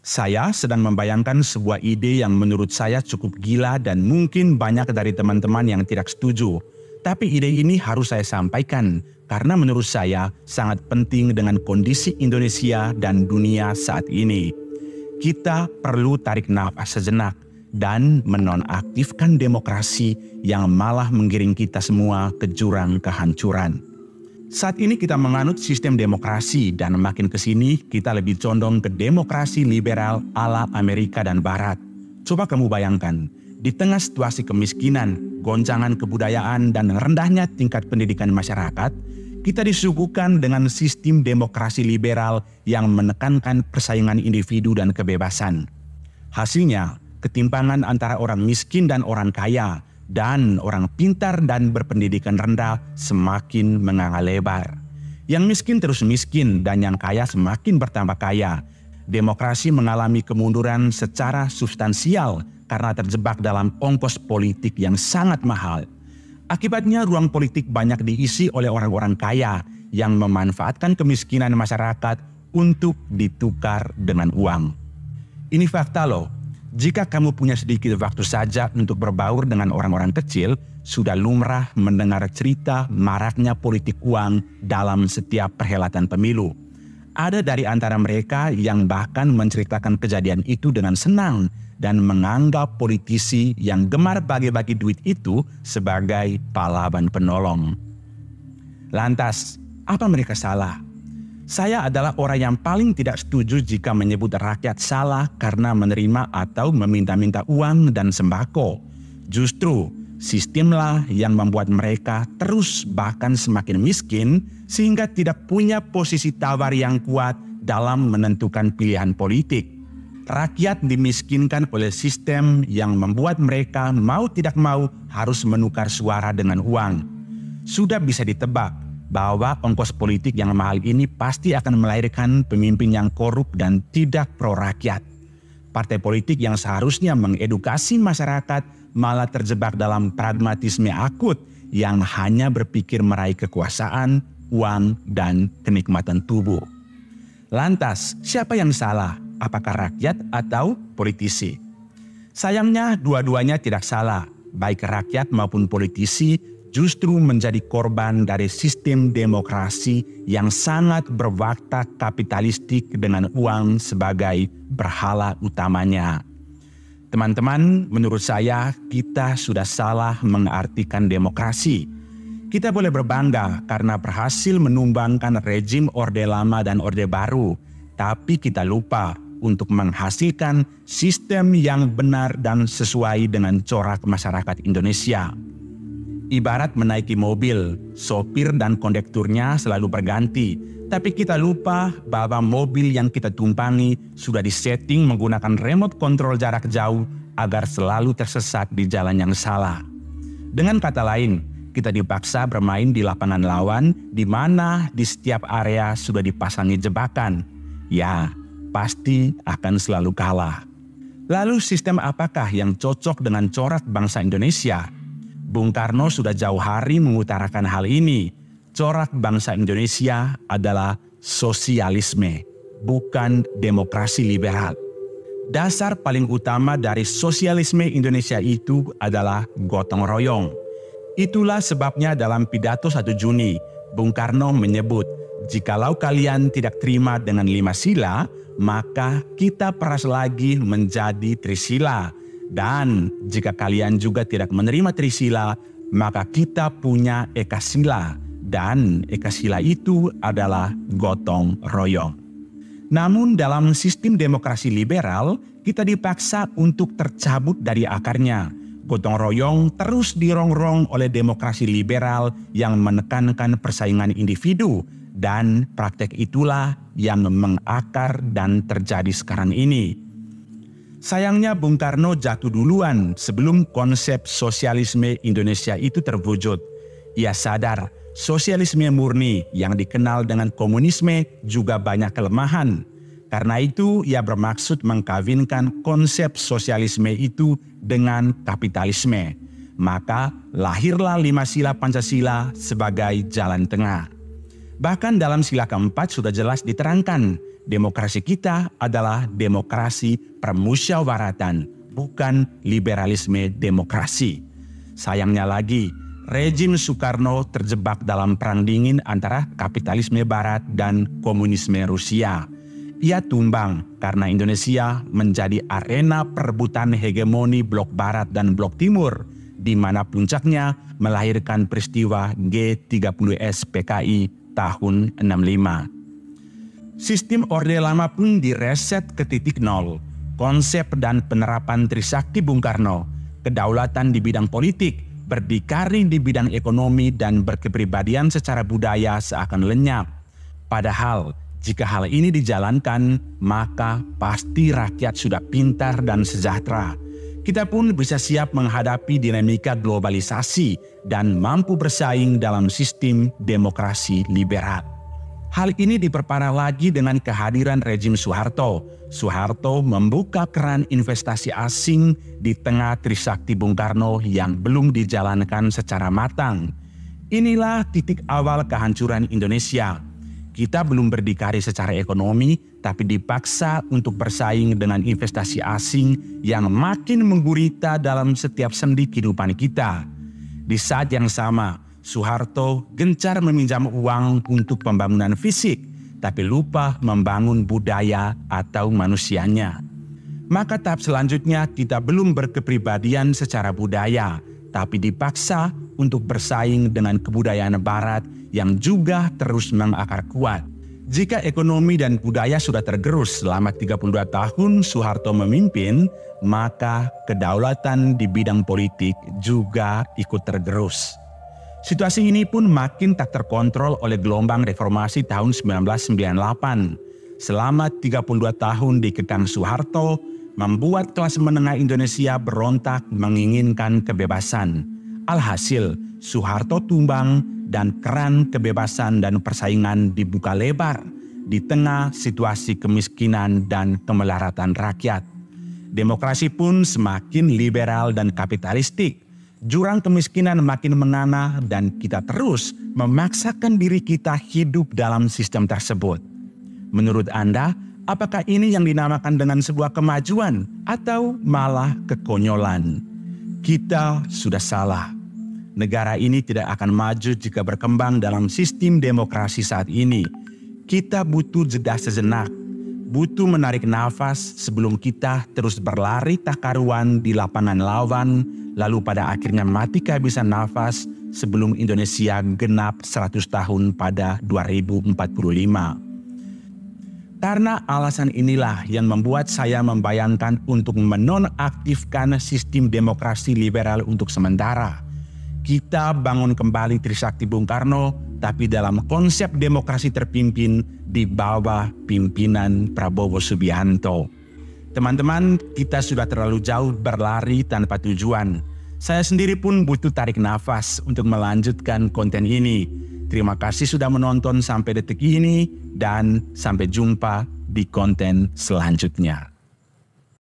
Saya sedang membayangkan sebuah ide yang menurut saya cukup gila dan mungkin banyak dari teman-teman yang tidak setuju. Tapi ide ini harus saya sampaikan karena menurut saya sangat penting dengan kondisi Indonesia dan dunia saat ini. Kita perlu tarik nafas sejenak dan menonaktifkan demokrasi yang malah menggiring kita semua ke jurang kehancuran. Saat ini kita menganut sistem demokrasi dan makin ke sini kita lebih condong ke demokrasi liberal ala Amerika dan Barat. Coba kamu bayangkan, di tengah situasi kemiskinan, goncangan kebudayaan dan rendahnya tingkat pendidikan masyarakat, kita disuguhkan dengan sistem demokrasi liberal yang menekankan persaingan individu dan kebebasan. Hasilnya, ketimpangan antara orang miskin dan orang kaya, dan orang pintar dan berpendidikan rendah semakin menganga lebar. Yang miskin terus miskin dan yang kaya semakin bertambah kaya. Demokrasi mengalami kemunduran secara substansial karena terjebak dalam ongkos politik yang sangat mahal. Akibatnya ruang politik banyak diisi oleh orang-orang kaya yang memanfaatkan kemiskinan masyarakat untuk ditukar dengan uang. Ini fakta loh. Jika kamu punya sedikit waktu saja untuk berbaur dengan orang-orang kecil, sudah lumrah mendengar cerita maraknya politik uang dalam setiap perhelatan pemilu. Ada dari antara mereka yang bahkan menceritakan kejadian itu dengan senang dan menganggap politisi yang gemar bagi-bagi duit itu sebagai pahlawan penolong. Lantas, apa mereka salah? Saya adalah orang yang paling tidak setuju jika menyebut rakyat salah karena menerima atau meminta-minta uang dan sembako. Justru, sistemlah yang membuat mereka terus bahkan semakin miskin sehingga tidak punya posisi tawar yang kuat dalam menentukan pilihan politik. Rakyat dimiskinkan oleh sistem yang membuat mereka mau tidak mau harus menukar suara dengan uang. Sudah bisa ditebak bahwa ongkos politik yang mahal ini pasti akan melahirkan pemimpin yang korup dan tidak pro rakyat. Partai politik yang seharusnya mengedukasi masyarakat malah terjebak dalam pragmatisme akut yang hanya berpikir meraih kekuasaan, uang, dan kenikmatan tubuh. Lantas, siapa yang salah? Apakah rakyat atau politisi? Sayangnya dua-duanya tidak salah, baik rakyat maupun politisi justru menjadi korban dari sistem demokrasi yang sangat berwatak kapitalistik dengan uang sebagai berhala utamanya. Teman-teman, menurut saya kita sudah salah mengartikan demokrasi. Kita boleh berbangga karena berhasil menumbangkan rejim Orde Lama dan Orde Baru, tapi kita lupa untuk menghasilkan sistem yang benar dan sesuai dengan corak masyarakat Indonesia. Ibarat menaiki mobil, sopir dan kondekturnya selalu berganti, tapi kita lupa bahwa mobil yang kita tumpangi sudah disetting menggunakan remote control jarak jauh agar selalu tersesat di jalan yang salah. Dengan kata lain, kita dipaksa bermain di lapangan lawan di mana di setiap area sudah dipasangi jebakan. Ya, pasti akan selalu kalah. Lalu sistem apakah yang cocok dengan corak bangsa Indonesia? Bung Karno sudah jauh hari mengutarakan hal ini. Corak bangsa Indonesia adalah sosialisme, bukan demokrasi liberal. Dasar paling utama dari sosialisme Indonesia itu adalah gotong royong. Itulah sebabnya dalam pidato 1 Juni, Bung Karno menyebut, jikalau kalian tidak terima dengan 5 sila, maka kita peras lagi menjadi trisila. Dan jika kalian juga tidak menerima trisila, maka kita punya ekasila. Dan ekasila itu adalah gotong royong. Namun dalam sistem demokrasi liberal, kita dipaksa untuk tercabut dari akarnya. Gotong royong terus dirongrong oleh demokrasi liberal yang menekankan persaingan individu. Dan praktek itulah yang mengakar dan terjadi sekarang ini. Sayangnya Bung Karno jatuh duluan sebelum konsep sosialisme Indonesia itu terwujud. Ia sadar sosialisme murni yang dikenal dengan komunisme juga banyak kelemahan. Karena itu ia bermaksud mengkawinkan konsep sosialisme itu dengan kapitalisme. Maka lahirlah 5 sila Pancasila sebagai jalan tengah. Bahkan dalam sila keempat sudah jelas diterangkan, Demokrasi kita adalah demokrasi permusyawaratan, bukan liberalisme demokrasi. Sayangnya lagi, rejim Soekarno terjebak dalam perang dingin antara kapitalisme barat dan komunisme Rusia. Ia tumbang karena Indonesia menjadi arena perebutan hegemoni blok barat dan blok timur, di mana puncaknya melahirkan peristiwa G30S PKI tahun 65. Sistem Orde Lama pun direset ke titik nol. Konsep dan penerapan Trisakti Bung Karno, kedaulatan di bidang politik, berdikari di bidang ekonomi dan berkepribadian secara budaya seakan lenyap. Padahal, jika hal ini dijalankan, maka pasti rakyat sudah pintar dan sejahtera. Kita pun bisa siap menghadapi dinamika globalisasi dan mampu bersaing dalam sistem demokrasi liberal. Hal ini diperparah lagi dengan kehadiran rejim Soeharto. Soeharto membuka keran investasi asing di tengah Trisakti Bung Karno yang belum dijalankan secara matang. Inilah titik awal kehancuran Indonesia. Kita belum berdikari secara ekonomi, tapi dipaksa untuk bersaing dengan investasi asing yang makin menggurita dalam setiap sendi kehidupan kita. Di saat yang sama, Soeharto gencar meminjam uang untuk pembangunan fisik, tapi lupa membangun budaya atau manusianya. Maka tahap selanjutnya kita belum berkepribadian secara budaya, tapi dipaksa untuk bersaing dengan kebudayaan barat yang juga terus mengakar kuat. Jika ekonomi dan budaya sudah tergerus selama 32 tahun Soeharto memimpin, maka kedaulatan di bidang politik juga ikut tergerus. Situasi ini pun makin tak terkontrol oleh gelombang reformasi tahun 1998. Selama 32 tahun dikekang Soeharto, membuat kelas menengah Indonesia berontak menginginkan kebebasan. Alhasil, Soeharto tumbang dan keran kebebasan dan persaingan dibuka lebar di tengah situasi kemiskinan dan kemelaratan rakyat. Demokrasi pun semakin liberal dan kapitalistik. Jurang kemiskinan makin menganga dan kita terus memaksakan diri kita hidup dalam sistem tersebut. Menurut Anda, apakah ini yang dinamakan dengan sebuah kemajuan atau malah kekonyolan? Kita sudah salah. Negara ini tidak akan maju jika berkembang dalam sistem demokrasi saat ini. Kita butuh jeda sejenak, butuh menarik nafas sebelum kita terus berlari tak karuan di lapangan lawan, lalu pada akhirnya mati kehabisan nafas sebelum Indonesia genap 100 tahun pada 2045. Karena alasan inilah yang membuat saya membayangkan untuk menonaktifkan sistem demokrasi liberal untuk sementara. Kita bangun kembali Trisakti Bung Karno, tapi dalam konsep demokrasi terpimpin di bawah pimpinan Prabowo Subianto. Teman-teman, kita sudah terlalu jauh berlari tanpa tujuan. Saya sendiri pun butuh tarik nafas untuk melanjutkan konten ini. Terima kasih sudah menonton sampai detik ini dan sampai jumpa di konten selanjutnya.